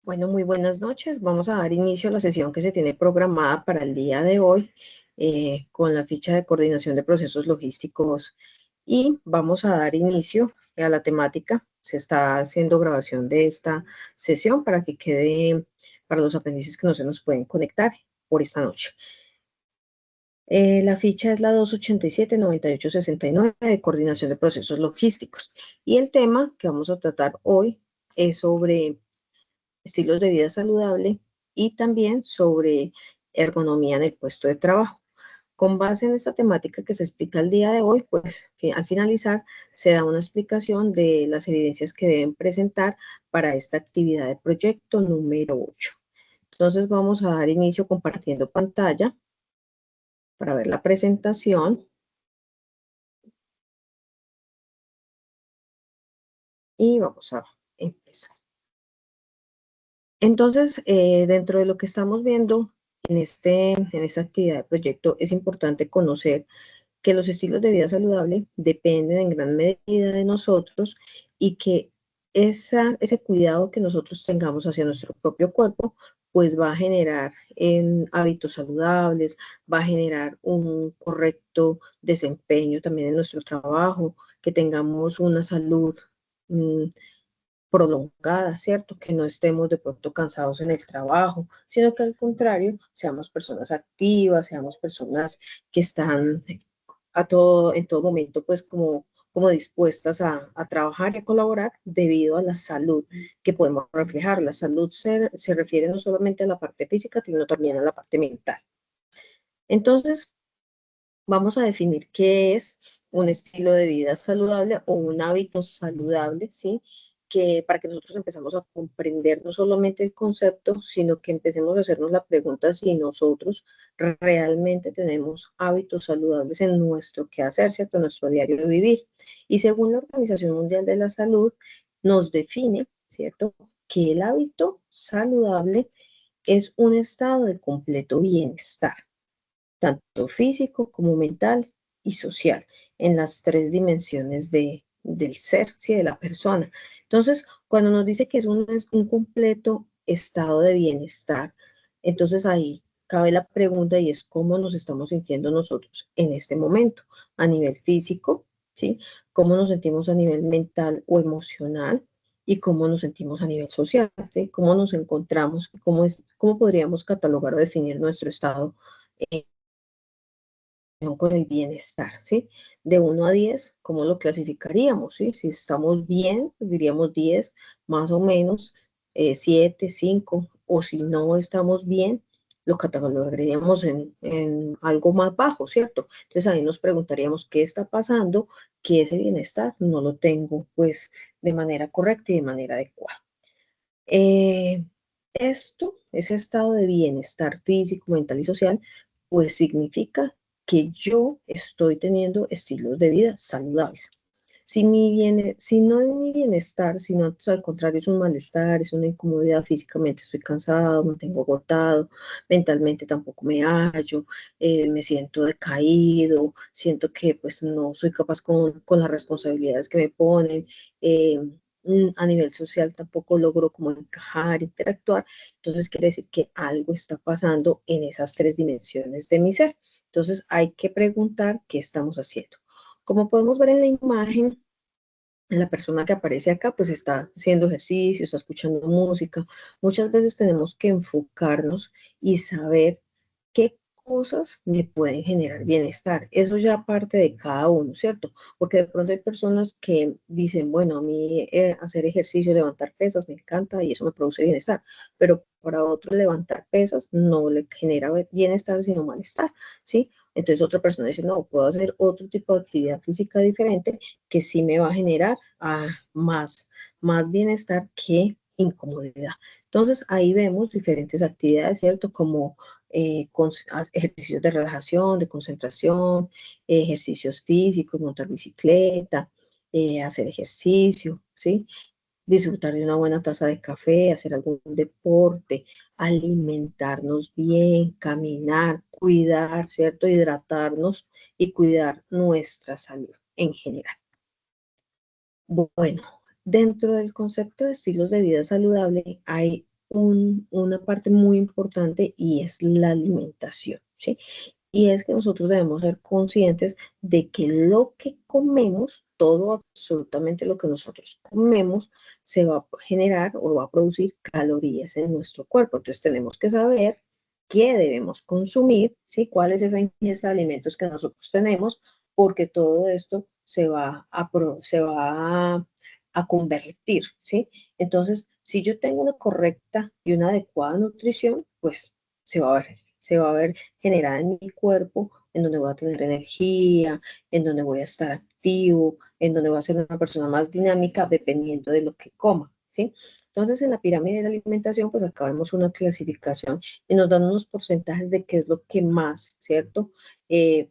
Bueno, muy buenas noches. Vamos a dar inicio a la sesión que se tiene programada para el día de hoy con la ficha de coordinación de procesos logísticos y vamos a dar inicio a la temática. Se está haciendo grabación de esta sesión para que quede para los aprendices que no se nos pueden conectar por esta noche. La ficha es la 287-9869 de coordinación de procesos logísticos y el tema que vamos a tratar hoy es sobre estilos de vida saludable y también sobre ergonomía en el puesto de trabajo. Con base en esta temática que se explica el día de hoy, pues al finalizar se da una explicación de las evidencias que deben presentar para esta actividad de proyecto número 8. Entonces vamos a dar inicio compartiendo pantalla para ver la presentación y vamos a empezar. Entonces, dentro de lo que estamos viendo en esta actividad de proyecto, es importante conocer que los estilos de vida saludable dependen en gran medida de nosotros y que ese cuidado que nosotros tengamos hacia nuestro propio cuerpo, pues va a generar hábitos saludables, va a generar un correcto desempeño también en nuestro trabajo, que tengamos una salud mm, prolongada, ¿cierto? Que no estemos de pronto cansados en el trabajo, sino que al contrario, seamos personas activas, seamos personas que están en todo momento, pues como dispuestas a trabajar y a colaborar debido a la salud que podemos reflejar. La salud se refiere no solamente a la parte física, sino también a la parte mental. Entonces, vamos a definir qué es un estilo de vida saludable o un hábito saludable, ¿sí? Que para que nosotros empezamos a comprender no solamente el concepto, sino que empecemos a hacernos la pregunta si nosotros realmente tenemos hábitos saludables en nuestro quehacer, ¿cierto? En nuestro diario de vivir. Y según la Organización Mundial de la Salud, nos define, ¿cierto? Que el hábito saludable es un estado de completo bienestar tanto físico como mental y social, en las tres dimensiones del ser, ¿sí? De la persona. Entonces, cuando nos dice que es un completo estado de bienestar, entonces ahí cabe la pregunta y es cómo nos estamos sintiendo nosotros en este momento, a nivel físico, ¿sí? Cómo nos sentimos a nivel mental o emocional y cómo nos sentimos a nivel social, ¿sí? Cómo nos encontramos, cómo podríamos catalogar o definir nuestro estado con el bienestar, ¿sí? De 1 a 10, ¿cómo lo clasificaríamos, sí? Si estamos bien, pues diríamos 10, más o menos, 7, 5, o si no estamos bien, lo catalogaríamos en algo más bajo, ¿cierto? Entonces ahí nos preguntaríamos qué está pasando, que ese bienestar no lo tengo, pues, de manera correcta y de manera adecuada. Eh, ese estado de bienestar físico, mental y social, pues significa que yo estoy teniendo estilos de vida saludables. Si no es mi bienestar, sino al contrario es un malestar, es una incomodidad físicamente, estoy cansado, me tengo agotado, mentalmente tampoco me hallo, me siento decaído, siento que pues no soy capaz con las responsabilidades que me ponen, eh, a nivel social tampoco logro como encajar, interactuar, entonces quiere decir que algo está pasando en esas tres dimensiones de mi ser. Entonces hay que preguntar qué estamos haciendo. Como podemos ver en la imagen, la persona que aparece acá pues está haciendo ejercicio, está escuchando música. Muchas veces tenemos que enfocarnos y saber qué cosas me pueden generar bienestar. Eso ya parte de cada uno, ¿cierto? Porque de pronto hay personas que dicen, bueno, a mí hacer ejercicio, levantar pesas me encanta y eso me produce bienestar, pero para otro levantar pesas no le genera bienestar, sino malestar, ¿sí? Entonces otra persona dice, no, puedo hacer otro tipo de actividad física diferente que sí me va a generar más bienestar que incomodidad. Entonces ahí vemos diferentes actividades, ¿cierto? Como ejercicios de relajación, de concentración, ejercicios físicos, montar bicicleta, hacer ejercicio, ¿sí? Disfrutar de una buena taza de café, hacer algún deporte, alimentarnos bien, caminar, cuidar, ¿cierto? Hidratarnos y cuidar nuestra salud en general. Bueno, dentro del concepto de estilos de vida saludable hay una parte muy importante y es la alimentación, ¿sí? Y es que nosotros debemos ser conscientes de que lo que comemos, todo, absolutamente lo que nosotros comemos, se va a generar o va a producir calorías en nuestro cuerpo. Entonces tenemos que saber qué debemos consumir, ¿sí? Cuál es esa ingesta de alimentos que nosotros tenemos, porque todo esto se va a convertir, ¿sí? Entonces, si yo tengo una correcta y una adecuada nutrición, pues se va a ver generada en mi cuerpo, en donde voy a tener energía, en donde voy a estar activo, en donde voy a ser una persona más dinámica dependiendo de lo que coma, ¿sí? Entonces, en la pirámide de la alimentación, pues acá vemos una clasificación y nos dan unos porcentajes de qué es lo que más, ¿cierto?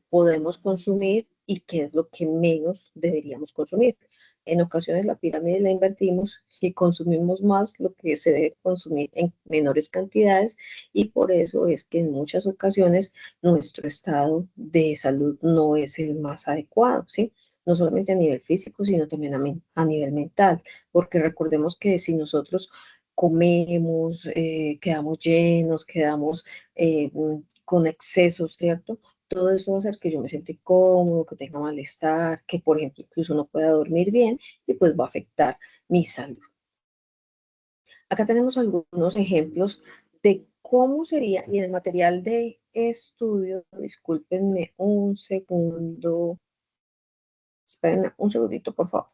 Podemos consumir y qué es lo que menos deberíamos consumir. En ocasiones la pirámide la invertimos y consumimos más lo que se debe consumir en menores cantidades y por eso es que en muchas ocasiones nuestro estado de salud no es el más adecuado, ¿sí? No solamente a nivel físico, sino también a nivel mental, porque recordemos que si nosotros comemos, quedamos llenos, quedamos con excesos, ¿cierto? Todo eso va a hacer que yo me sienta incómodo, que tenga malestar, que por ejemplo incluso no pueda dormir bien y pues va a afectar mi salud. Acá tenemos algunos ejemplos de cómo sería, y en el material de estudio, discúlpenme un segundo, espérenme un segundito, por favor.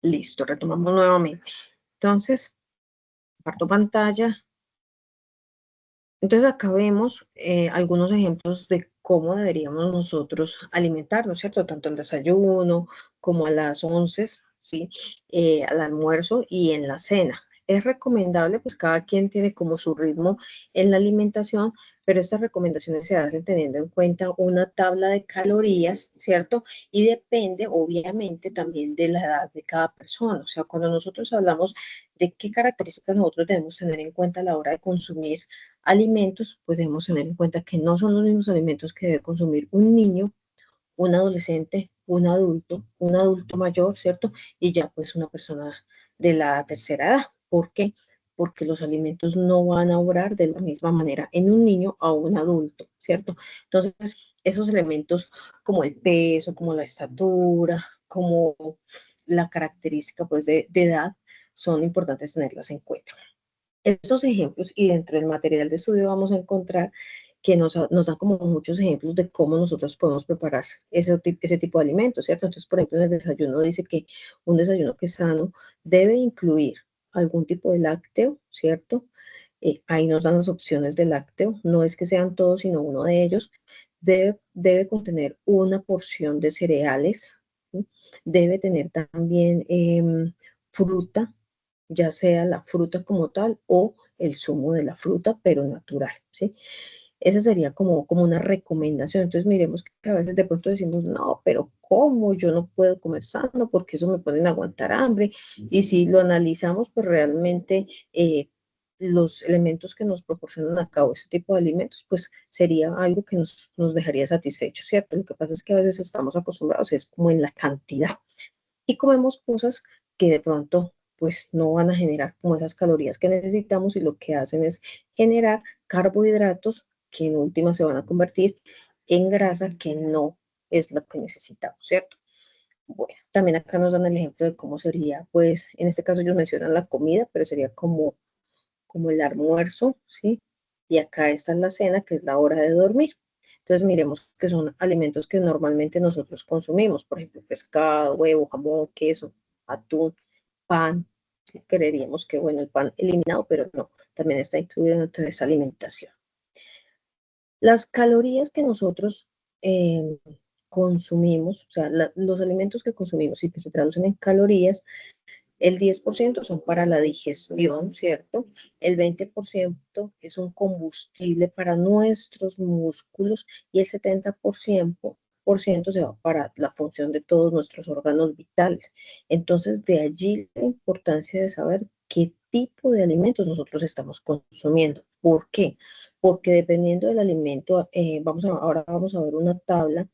Listo, retomamos nuevamente. Entonces, parto pantalla. Entonces acá vemos algunos ejemplos de cómo deberíamos nosotros alimentarnos, ¿cierto? Tanto el desayuno como a las 11, ¿sí? Al almuerzo y en la cena. Es recomendable, pues cada quien tiene como su ritmo en la alimentación, pero estas recomendaciones se hacen teniendo en cuenta una tabla de calorías, ¿cierto? Y depende, obviamente, también de la edad de cada persona. O sea, cuando nosotros hablamos de qué características nosotros debemos tener en cuenta a la hora de consumir alimentos, pues debemos tener en cuenta que no son los mismos alimentos que debe consumir un niño, un adolescente, un adulto mayor, ¿cierto? Y ya pues una persona de la tercera edad. ¿Por qué? Porque los alimentos no van a obrar de la misma manera en un niño a un adulto, ¿cierto? Entonces, esos elementos como el peso, como la estatura, como la característica pues de edad, son importantes tenerlas en cuenta. Estos ejemplos y dentro del material de estudio vamos a encontrar que nos da como muchos ejemplos de cómo nosotros podemos preparar ese tipo de alimentos, ¿cierto? Entonces, por ejemplo, en el desayuno dice que un desayuno que es sano debe incluir algún tipo de lácteo, ¿cierto? Ahí nos dan las opciones de lácteo, no es que sean todos, sino uno de ellos. Debe contener una porción de cereales, ¿sí? Debe tener también fruta, ya sea la fruta como tal o el zumo de la fruta, pero natural, ¿sí? Esa sería como una recomendación. Entonces miremos que a veces de pronto decimos, no, pero ¿cómo? Yo no puedo comer sano porque eso me pueden aguantar hambre. Y si lo analizamos, pues realmente los elementos que nos proporcionan a cabo ese tipo de alimentos, pues sería algo que nos dejaría satisfechos, ¿cierto? Lo que pasa es que a veces estamos acostumbrados, es como en la cantidad y comemos cosas que de pronto pues no van a generar como esas calorías que necesitamos y lo que hacen es generar carbohidratos que en última se van a convertir en grasa que no es lo que necesitamos, ¿cierto? Bueno, también acá nos dan el ejemplo de cómo sería, pues en este caso ellos mencionan la comida, pero sería como el almuerzo, ¿sí? Y acá está la cena, que es la hora de dormir. Entonces, miremos que son alimentos que normalmente nosotros consumimos, por ejemplo, pescado, huevo, jamón, queso, atún, pan. Sí, creeríamos que, bueno, el pan eliminado, pero no, también está incluido dentro de esa alimentación. Las calorías que nosotros eh, consumimos, o sea, los alimentos que consumimos y que se traducen en calorías, el 10% son para la digestión, ¿cierto? El 20% es un combustible para nuestros músculos y el 70% se va para la función de todos nuestros órganos vitales. Entonces, de allí la importancia de saber qué tipo de alimentos nosotros estamos consumiendo. ¿Por qué? Porque dependiendo del alimento, ahora vamos a ver una tabla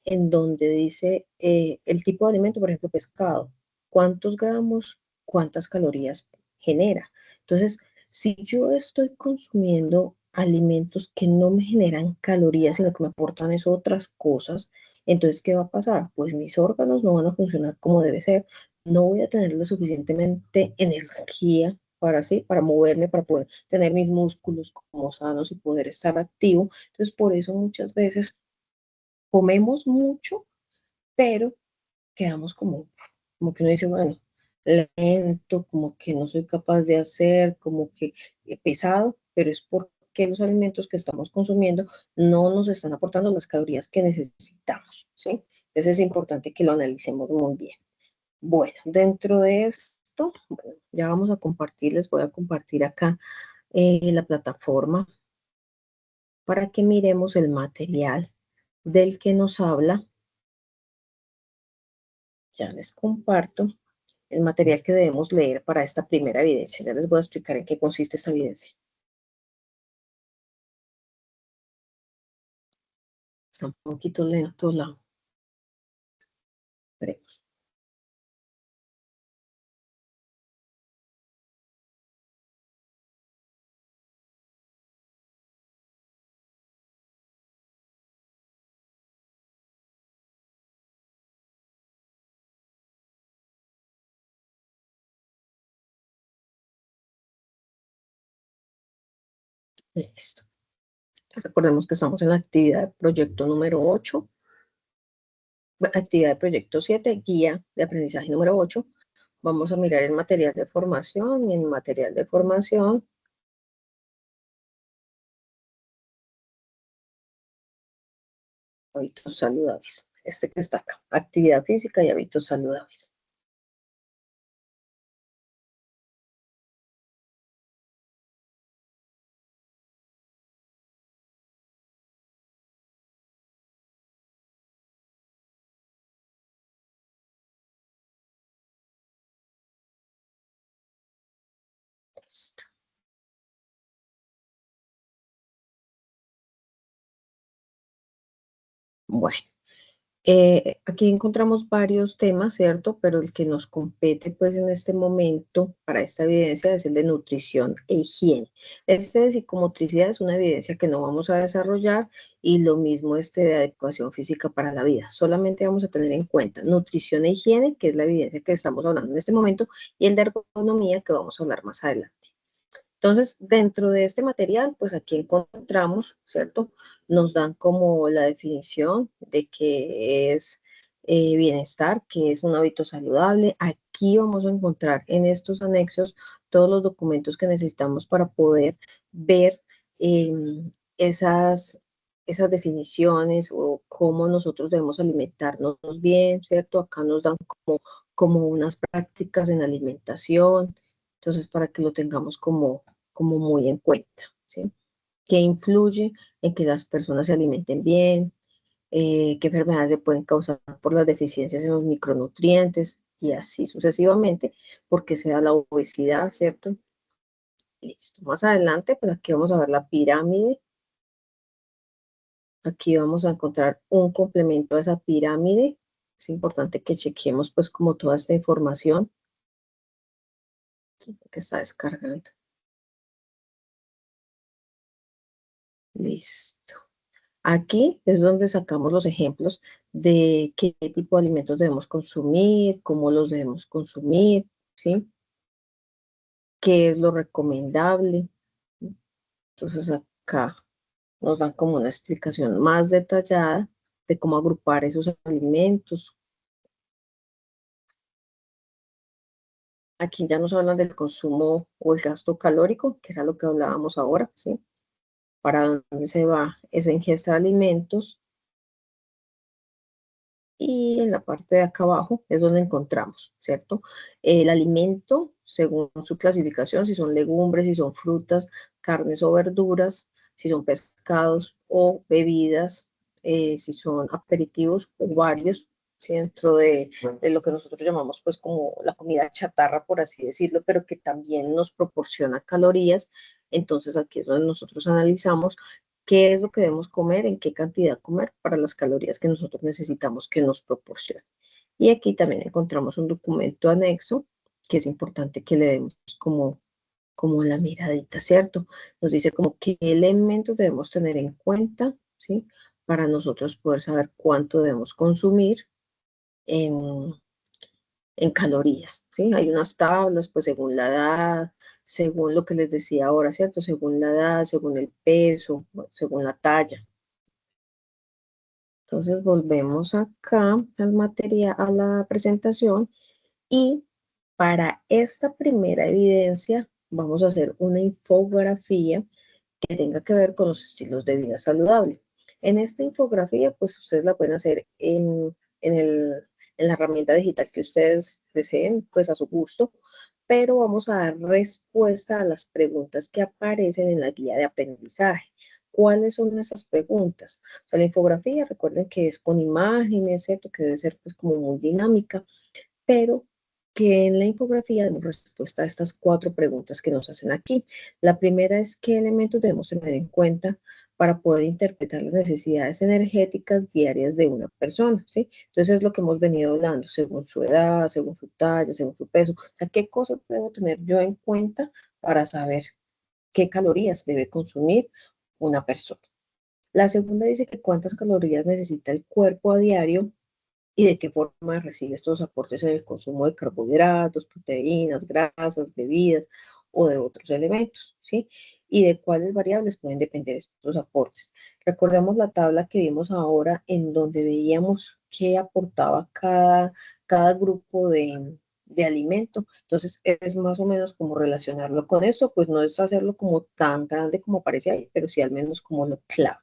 en donde dice el tipo de alimento, por ejemplo, pescado, cuántos gramos, cuántas calorías genera. Entonces, si yo estoy consumiendo alimentos que no me generan calorías, sino que me aportan es otras cosas, entonces, ¿qué va a pasar? Pues mis órganos no van a funcionar como debe ser, no voy a tener lo suficientemente energía para sí, para moverme, para poder tener mis músculos como sanos y poder estar activo. Entonces, por eso muchas veces comemos mucho, pero quedamos como que uno dice, bueno, lento, como que no soy capaz de hacer, como que pesado, pero es porque los alimentos que estamos consumiendo no nos están aportando las calorías que necesitamos, ¿sí? Entonces es importante que lo analicemos muy bien. Bueno, dentro de esto, bueno, ya vamos a compartir, les voy a compartir acá la plataforma para que miremos el material del que nos habla. Ya les comparto el material que debemos leer para esta primera evidencia. Ya les voy a explicar en qué consiste esta evidencia. Está un poquito lento la... Veremos. Listo. Recordemos que estamos en la actividad de proyecto número 8, actividad de proyecto 7, guía de aprendizaje número 8. Vamos a mirar el material de formación y en material de formación hábitos saludables. Este que está acá, actividad física y hábitos saludables. Listo. Bueno. Aquí encontramos varios temas, ¿cierto? Pero el que nos compete, pues, en este momento para esta evidencia es el de nutrición e higiene. Este de psicomotricidad es una evidencia que no vamos a desarrollar y lo mismo este de adecuación física para la vida. Solamente vamos a tener en cuenta nutrición e higiene, que es la evidencia que estamos hablando en este momento, y el de ergonomía, que vamos a hablar más adelante. Entonces, dentro de este material, pues aquí encontramos, ¿cierto? Nos dan como la definición de qué es bienestar, qué es un hábito saludable. Aquí vamos a encontrar en estos anexos todos los documentos que necesitamos para poder ver eh, esas, esas definiciones o cómo nosotros debemos alimentarnos bien, ¿cierto? Acá nos dan como unas prácticas en alimentación. Entonces, para que lo tengamos como muy en cuenta, ¿sí? ¿Qué influye en que las personas se alimenten bien? ¿Qué enfermedades se pueden causar por las deficiencias en los micronutrientes? Y así sucesivamente, porque se da la obesidad, ¿cierto? Listo. Más adelante, pues aquí vamos a ver la pirámide. Aquí vamos a encontrar un complemento a esa pirámide. Es importante que chequemos pues como toda esta información que está descargando. Listo. Aquí es donde sacamos los ejemplos de qué tipo de alimentos debemos consumir, cómo los debemos consumir, ¿sí? ¿Qué es lo recomendable? Entonces acá nos dan como una explicación más detallada de cómo agrupar esos alimentos. Aquí ya nos hablan del consumo o el gasto calórico, que era lo que hablábamos ahora, ¿sí? Para dónde se va esa ingesta de alimentos. Y en la parte de acá abajo es donde encontramos, ¿cierto? El alimento, según su clasificación, si son legumbres, si son frutas, carnes o verduras, si son pescados o bebidas, si son aperitivos o varios, ¿sí? Dentro de lo que nosotros llamamos pues como la comida chatarra, por así decirlo, pero que también nos proporciona calorías. Entonces aquí es donde nosotros analizamos qué es lo que debemos comer, en qué cantidad comer para las calorías que nosotros necesitamos que nos proporcionen. Y aquí también encontramos un documento anexo que es importante que le demos como la miradita, ¿cierto? Nos dice como qué elementos debemos tener en cuenta, ¿sí? Para nosotros poder saber cuánto debemos consumir en, en calorías, ¿sí? Hay unas tablas, pues según la edad, según lo que les decía ahora, ¿cierto? Según la edad, según el peso, según la talla. Entonces volvemos acá al material, a la presentación y para esta primera evidencia vamos a hacer una infografía que tenga que ver con los estilos de vida saludable. En esta infografía, pues ustedes la pueden hacer en la herramienta digital que ustedes deseen, pues a su gusto, pero vamos a dar respuesta a las preguntas que aparecen en la guía de aprendizaje. ¿Cuáles son esas preguntas? O sea, la infografía, recuerden que es con imágenes, ¿cierto? Que debe ser pues como muy dinámica, pero que en la infografía damos respuesta a estas 4 preguntas que nos hacen aquí. La primera es qué elementos debemos tener en cuenta para poder interpretar las necesidades energéticas diarias de una persona, ¿sí? Entonces es lo que hemos venido hablando, según su edad, según su talla, según su peso. O sea, ¿qué cosas debo tener yo en cuenta para saber qué calorías debe consumir una persona? La segunda dice que cuántas calorías necesita el cuerpo a diario y de qué forma recibe estos aportes en el consumo de carbohidratos, proteínas, grasas, bebidas o de otros elementos, ¿sí? Y de cuáles variables pueden depender estos aportes. Recordemos la tabla que vimos ahora en donde veíamos qué aportaba cada grupo de alimento. Entonces es más o menos como relacionarlo con esto, pues no es hacerlo como tan grande como parece ahí, pero sí al menos como lo clave.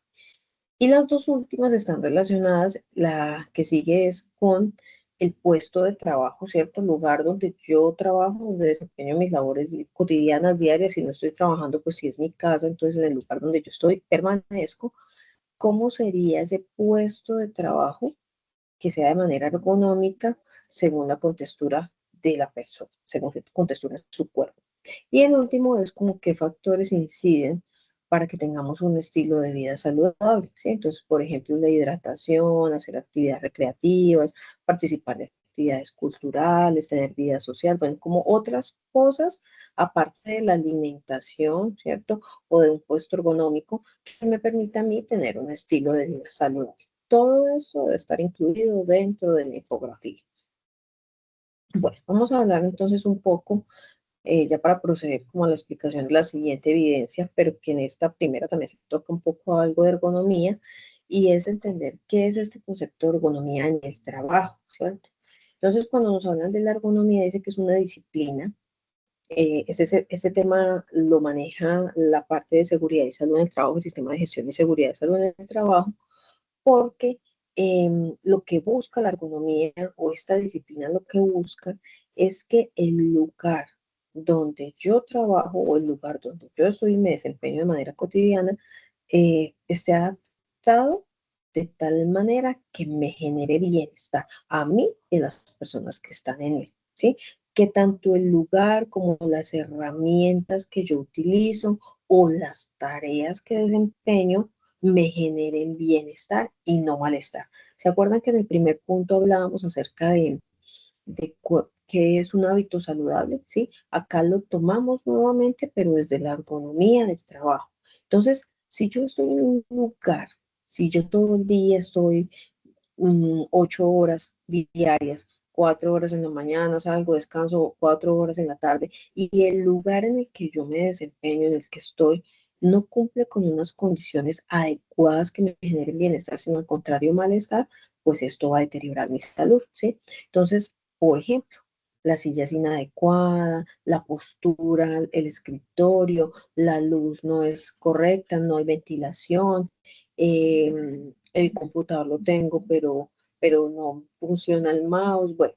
Y las dos últimas están relacionadas, la que sigue es con el puesto de trabajo, ¿cierto? El lugar donde yo trabajo, donde desempeño mis labores cotidianas, diarias, si no estoy trabajando, pues si es mi casa, entonces en el lugar donde yo estoy permanezco. ¿Cómo sería ese puesto de trabajo que sea de manera ergonómica según la contextura de la persona, según la contextura de su cuerpo? Y el último es como qué factores inciden para que tengamos un estilo de vida saludable, ¿sí? Entonces, por ejemplo, la hidratación, hacer actividades recreativas, participar de actividades culturales, tener vida social, bueno, como otras cosas, aparte de la alimentación, ¿cierto? O de un puesto ergonómico que me permita a mí tener un estilo de vida saludable. Todo eso debe estar incluido dentro de la infografía. Bueno, vamos a hablar entonces un poco ya para proceder como a la explicación de la siguiente evidencia, pero que en esta primera también se toca un poco algo de ergonomía, y es entender qué es este concepto de ergonomía en el trabajo, ¿cierto? Entonces, cuando nos hablan de la ergonomía, dice que es una disciplina. Ese tema lo maneja la parte de seguridad y salud en el trabajo, el sistema de gestión y seguridad y salud en el trabajo, porque lo que busca la ergonomía o esta disciplina lo que busca es que el lugar donde yo trabajo o el lugar donde yo estoy y me desempeño de manera cotidiana esté adaptado de tal manera que me genere bienestar a mí y a las personas que están en él, ¿sí? Que tanto el lugar como las herramientas que yo utilizo o las tareas que desempeño me generen bienestar y no malestar. ¿Se acuerdan que en el primer punto hablábamos acerca de qué es un hábito saludable? ¿Sí? Acá lo tomamos nuevamente, pero desde la ergonomía del trabajo. Entonces, si yo estoy en un lugar, si yo todo el día estoy 8 horas diarias, 4 horas en la mañana, salgo, descanso 4 horas en la tarde, y el lugar en el que yo me desempeño, en el que estoy, no cumple con unas condiciones adecuadas que me generen bienestar, sino al contrario, malestar, pues esto va a deteriorar mi salud, ¿sí? Entonces, por ejemplo, la silla es inadecuada, la postura, el escritorio, la luz no es correcta, no hay ventilación, el computador lo tengo, pero no funciona el mouse. Bueno,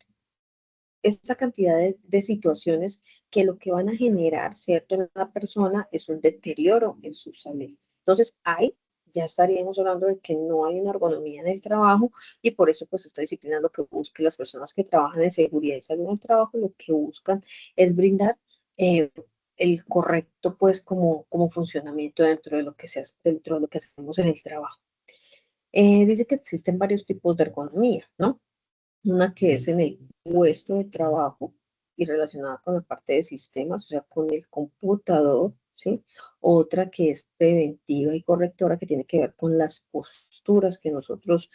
esta cantidad de situaciones que lo que van a generar, ¿cierto?, en la persona es un deterioro en su salud. Entonces, ahí ya estaríamos hablando de que no hay una ergonomía en el trabajo, y por eso pues esta disciplina lo que busca las personas que trabajan en seguridad y salud en el trabajo, lo que buscan es brindar eh, el correcto pues como funcionamiento dentro de lo que se hace, dentro de lo que hacemos en el trabajo. Dice que existen varios tipos de ergonomía, ¿no? Una que es en el puesto de trabajo y relacionada con la parte de sistemas, o sea, con el computador, ¿sí? Otra que es preventiva y correctora, que tiene que ver con las posturas que nosotros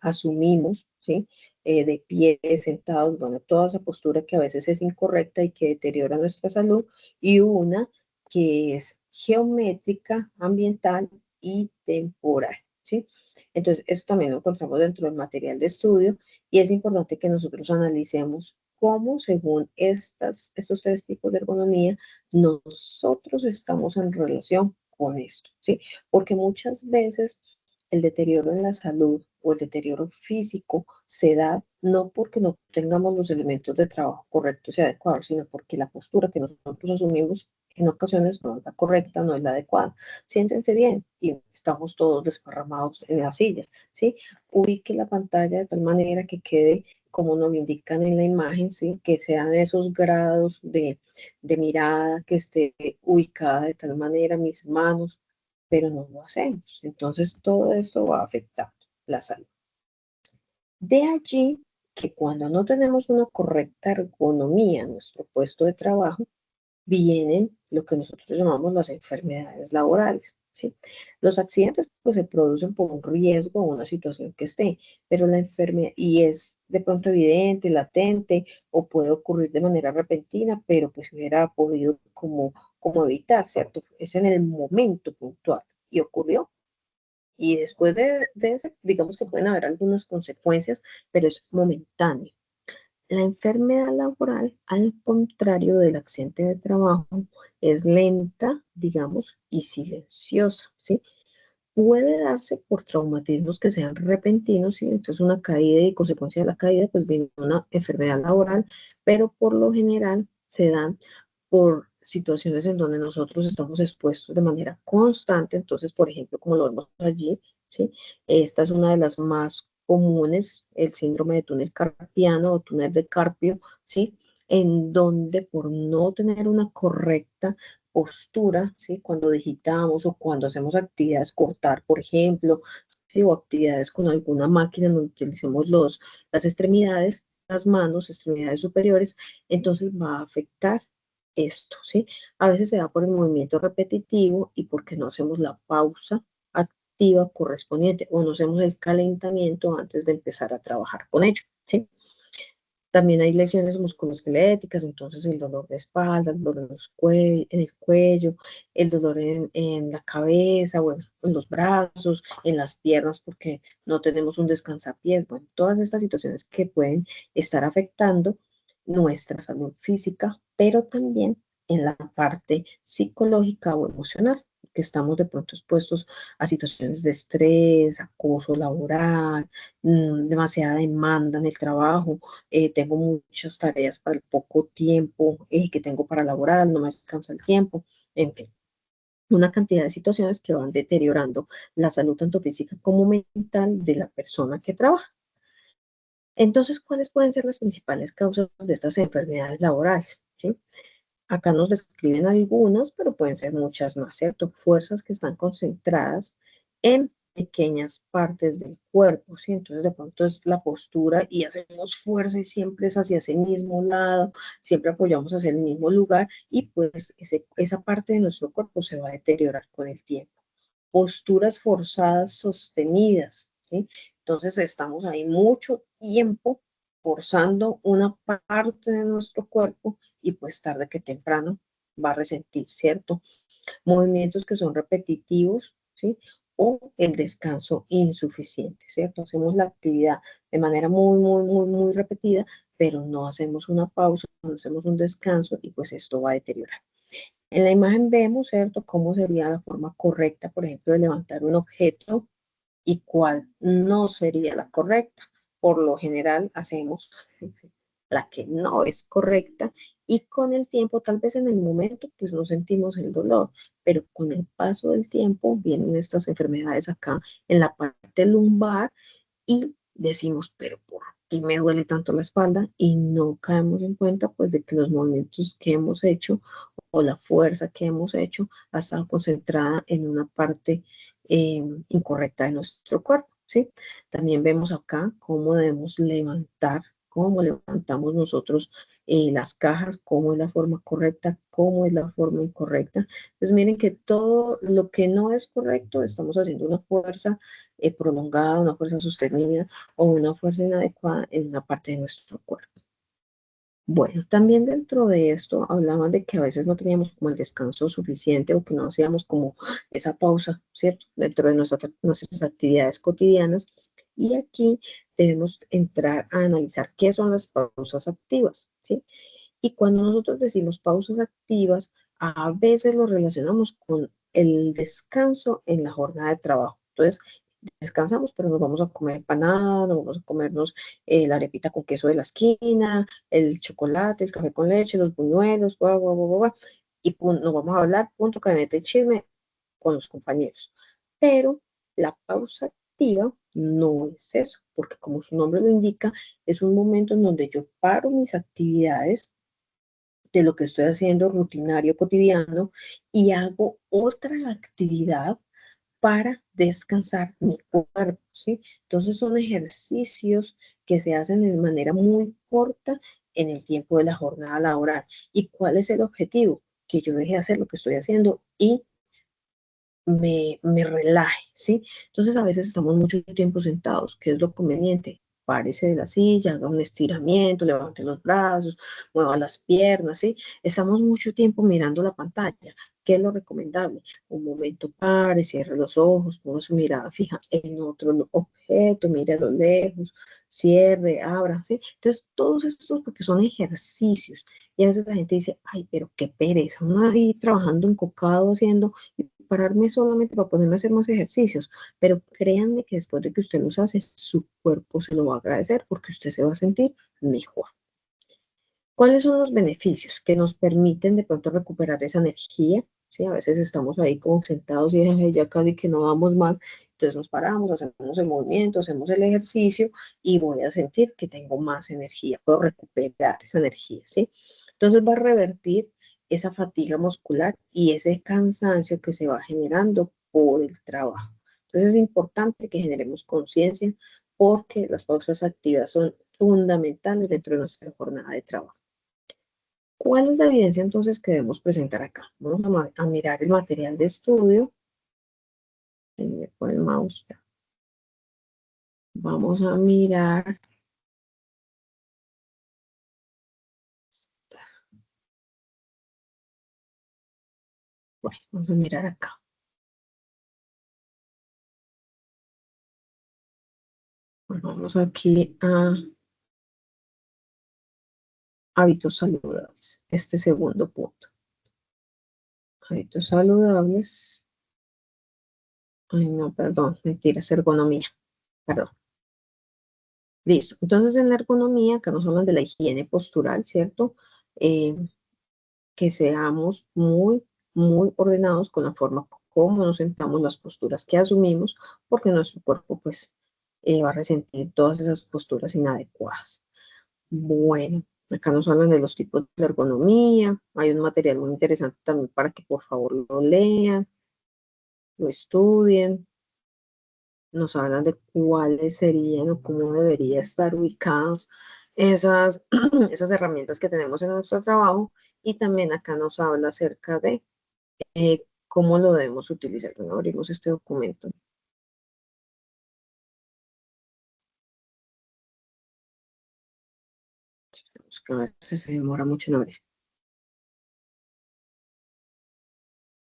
asumimos, ¿sí? De pie, sentados, bueno, toda esa postura que a veces es incorrecta y que deteriora nuestra salud. Y una que es geométrica, ambiental y temporal, ¿sí? Entonces, eso también lo encontramos dentro del material de estudio, y es importante que nosotros analicemos cómo, según estos tres tipos de ergonomía, nosotros estamos en relación con esto, ¿sí? Porque muchas veces el deterioro en la salud o el deterioro físico se da no porque no tengamos los elementos de trabajo correctos y adecuados, sino porque la postura que nosotros asumimos en ocasiones no es la correcta, no es la adecuada. Siéntense bien y estamos todos desparramados en la silla, ¿sí? Ubique la pantalla de tal manera que quede como nos lo indican en la imagen, ¿sí? Que sean esos grados de mirada, que esté ubicada de tal manera mis manos, pero no lo hacemos. Entonces todo esto va a afectar la salud. De allí que cuando no tenemos una correcta ergonomía en nuestro puesto de trabajo, vienen lo que nosotros llamamos las enfermedades laborales, ¿sí? Los accidentes pues se producen por un riesgo o una situación que esté, pero la enfermedad, y es de pronto evidente, latente, o puede ocurrir de manera repentina, pero pues hubiera podido como evitar, ¿cierto? Es en el momento puntual y ocurrió. Y después de ese, digamos que pueden haber algunas consecuencias, pero es momentáneo. La enfermedad laboral, al contrario del accidente de trabajo, es lenta, digamos, y silenciosa, ¿sí? Puede darse por traumatismos que sean repentinos, ¿sí? Entonces una caída y consecuencia de la caída, pues viene una enfermedad laboral, pero por lo general se dan por situaciones en donde nosotros estamos expuestos de manera constante. Entonces, por ejemplo, como lo vemos allí, ¿sí? Esta es una de las más comunes, el síndrome de túnel carpiano o túnel de Carpio, ¿sí? En donde por no tener una correcta postura, ¿sí? Cuando digitamos o cuando hacemos actividades, cortar, por ejemplo, ¿sí? O actividades con alguna máquina donde utilicemos las extremidades, las manos, extremidades superiores, entonces va a afectar esto, ¿sí? A veces se da por el movimiento repetitivo y porque no hacemos la pausa activa correspondiente o no hacemos el calentamiento antes de empezar a trabajar con ello, ¿sí? También hay lesiones musculoesqueléticas, entonces el dolor de espalda, el dolor en el cuello, el dolor en la cabeza, bueno, en los brazos, en las piernas, porque no tenemos un descansapiés. Bueno, todas estas situaciones que pueden estar afectando nuestra salud física, pero también en la parte psicológica o emocional, que estamos de pronto expuestos a situaciones de estrés, acoso laboral, demasiada demanda en el trabajo, tengo muchas tareas para el poco tiempo que tengo para laborar, no me alcanza el tiempo, en fin, una cantidad de situaciones que van deteriorando la salud tanto física como mental de la persona que trabaja. Entonces, ¿cuáles pueden ser las principales causas de estas enfermedades laborales? ¿Sí? Acá nos describen algunas, pero pueden ser muchas más, ¿cierto? Fuerzas que están concentradas en pequeñas partes del cuerpo, ¿sí? Entonces de pronto es la postura y hacemos fuerza y siempre es hacia ese mismo lado, siempre apoyamos hacia el mismo lugar y pues esa parte de nuestro cuerpo se va a deteriorar con el tiempo. Posturas forzadas sostenidas, ¿sí? Entonces estamos ahí mucho tiempo forzando una parte de nuestro cuerpo y pues tarde que temprano va a resentir, ¿cierto? Movimientos que son repetitivos, ¿sí? O el descanso insuficiente, ¿cierto? Hacemos la actividad de manera muy repetida, pero no hacemos una pausa, no hacemos un descanso y pues esto va a deteriorar. En la imagen vemos, ¿cierto?, cómo sería la forma correcta, por ejemplo, de levantar un objeto y cuál no sería la correcta. Por lo general hacemos la que no es correcta y con el tiempo, tal vez en el momento, pues no sentimos el dolor, pero con el paso del tiempo vienen estas enfermedades acá en la parte lumbar y decimos, pero ¿por qué me duele tanto la espalda? Y no caemos en cuenta pues de que los movimientos que hemos hecho o la fuerza que hemos hecho ha estado concentrada en una parte incorrecta de nuestro cuerpo, ¿sí? También vemos acá cómo debemos levantar, cómo levantamos nosotros las cajas, cómo es la forma correcta, cómo es la forma incorrecta. Entonces miren que todo lo que no es correcto, estamos haciendo una fuerza prolongada, una fuerza sostenida o una fuerza inadecuada en una parte de nuestro cuerpo. Bueno, también dentro de esto hablaban de que a veces no teníamos como el descanso suficiente o que no hacíamos como esa pausa, ¿cierto? Dentro de nuestras actividades cotidianas. Y aquí debemos entrar a analizar qué son las pausas activas, ¿sí? Y cuando nosotros decimos pausas activas, a veces lo relacionamos con el descanso en la jornada de trabajo. Entonces, descansamos, pero nos vamos a comer empanada, nos vamos a comernos la arepita con queso de la esquina, el chocolate, el café con leche, los buñuelos, y nos vamos a hablar, punto, caneta y chisme con los compañeros. Pero la pausa activa no es eso, porque como su nombre lo indica, es un momento en donde yo paro mis actividades de lo que estoy haciendo rutinario, cotidiano, y hago otra actividad para descansar mi cuerpo, ¿sí? Entonces son ejercicios que se hacen de manera muy corta en el tiempo de la jornada laboral. ¿Y cuál es el objetivo? Que yo deje de hacer lo que estoy haciendo y me relaje, ¿sí? Entonces a veces estamos mucho tiempo sentados, ¿qué es lo conveniente? Párese de la silla, haga un estiramiento, levante los brazos, mueva las piernas, ¿sí? Estamos mucho tiempo mirando la pantalla. ¿Qué es lo recomendable? Un momento pare, cierre los ojos, ponga su mirada fija en otro objeto, mire a lo lejos, cierre, abra, ¿sí? Entonces, todos estos, porque son ejercicios. Y a veces la gente dice, ay, pero qué pereza, uno ahí trabajando enfocado, haciendo pararme solamente para ponerme a hacer más ejercicios, pero créanme que después de que usted los hace, su cuerpo se lo va a agradecer porque usted se va a sentir mejor. ¿Cuáles son los beneficios que nos permiten de pronto recuperar esa energía? Sí, a veces estamos ahí como sentados y ya casi que no damos más, entonces nos paramos, hacemos el movimiento, hacemos el ejercicio y voy a sentir que tengo más energía, puedo recuperar esa energía, ¿sí? Entonces va a revertir esa fatiga muscular y ese cansancio que se va generando por el trabajo. Entonces es importante que generemos conciencia porque las pausas activas son fundamentales dentro de nuestra jornada de trabajo. ¿Cuál es la evidencia entonces que debemos presentar acá? Vamos a mirar el material de estudio. Con el mouse. Vamos a mirar Bueno, vamos a mirar acá. Bueno, vamos aquí a hábitos saludables, este segundo punto. Hábitos saludables. Ay, no, perdón, mentiras, ergonomía. Perdón. Listo. Entonces, en la ergonomía, acá nos hablan de la higiene postural, ¿cierto? Eh, que seamos muy ordenados con la forma como nos sentamos, las posturas que asumimos, porque nuestro cuerpo, pues, va a resentir todas esas posturas inadecuadas. Bueno, acá nos hablan de los tipos de ergonomía. Hay un material muy interesante también para que por favor lo lean, lo estudien. Nos hablan de cuáles serían o cómo debería estar ubicados esas, esas herramientas que tenemos en nuestro trabajo, y también acá nos habla acerca de cómo lo debemos utilizar. Bueno, abrimos este documento. Esperemos que a veces se demora mucho en abrir.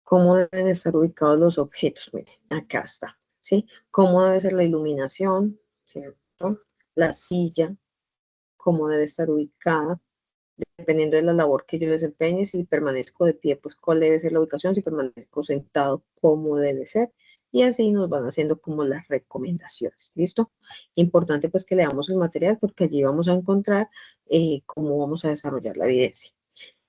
¿Cómo deben estar ubicados los objetos? Miren, acá está, ¿sí? ¿Cómo debe ser la iluminación? ¿Cierto? La silla, cómo debe estar ubicada, dependiendo de la labor que yo desempeñe. Si permanezco de pie, pues cuál debe ser la ubicación; si permanezco sentado, cómo debe ser. Y así nos van haciendo como las recomendaciones. ¿Listo? Importante pues que leamos el material, porque allí vamos a encontrar cómo vamos a desarrollar la evidencia.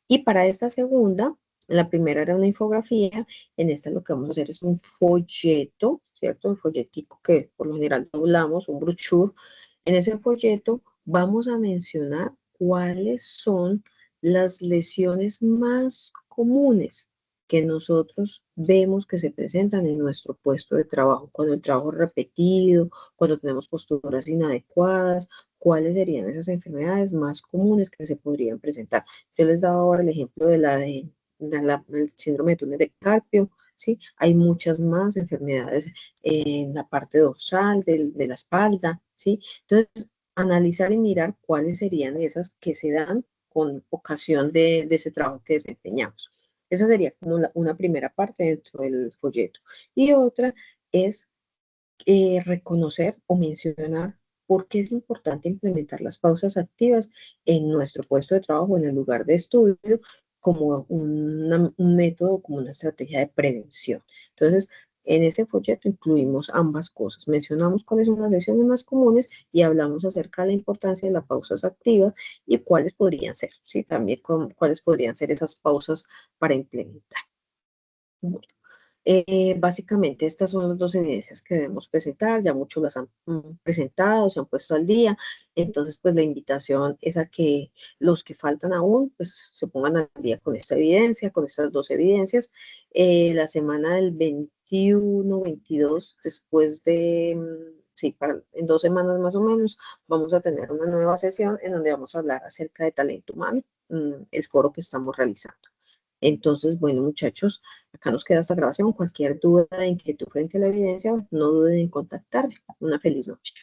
Y para esta segunda, la primera era una infografía. En esta lo que vamos a hacer es un folleto, ¿cierto? Un folletico que por lo general doblamos, un brochure. En ese folleto vamos a mencionar cuáles son las lesiones más comunes que nosotros vemos que se presentan en nuestro puesto de trabajo. Cuando el trabajo es repetido, cuando tenemos posturas inadecuadas, cuáles serían esas enfermedades más comunes que se podrían presentar. Yo les daba ahora el ejemplo el síndrome de túnel de carpio, ¿sí? Hay muchas más enfermedades en la parte dorsal de la espalda, ¿sí? Entonces, analizar y mirar cuáles serían esas que se dan con ocasión de ese trabajo que desempeñamos. Esa sería como una primera parte dentro del folleto. Y otra es reconocer o mencionar por qué es importante implementar las pausas activas en nuestro puesto de trabajo, en el lugar de estudio, como un método, como una estrategia de prevención. Entonces, en ese folleto incluimos ambas cosas. Mencionamos cuáles son las lesiones más comunes y hablamos acerca de la importancia de las pausas activas y cuáles podrían ser, ¿sí? También cuáles podrían ser esas pausas para implementar. Bueno, básicamente estas son las dos evidencias que debemos presentar. Ya muchos las han presentado, se han puesto al día. Entonces, pues la invitación es a que los que faltan aún, pues se pongan al día con esta evidencia, con estas dos evidencias. La semana del 21, 22, después de, sí, en 2 semanas más o menos, vamos a tener una nueva sesión en donde vamos a hablar acerca de talento humano, el foro que estamos realizando. Entonces, bueno, muchachos, acá nos queda esta grabación. Cualquier duda, inquietud frente a la evidencia, no duden en contactarme. Una feliz noche.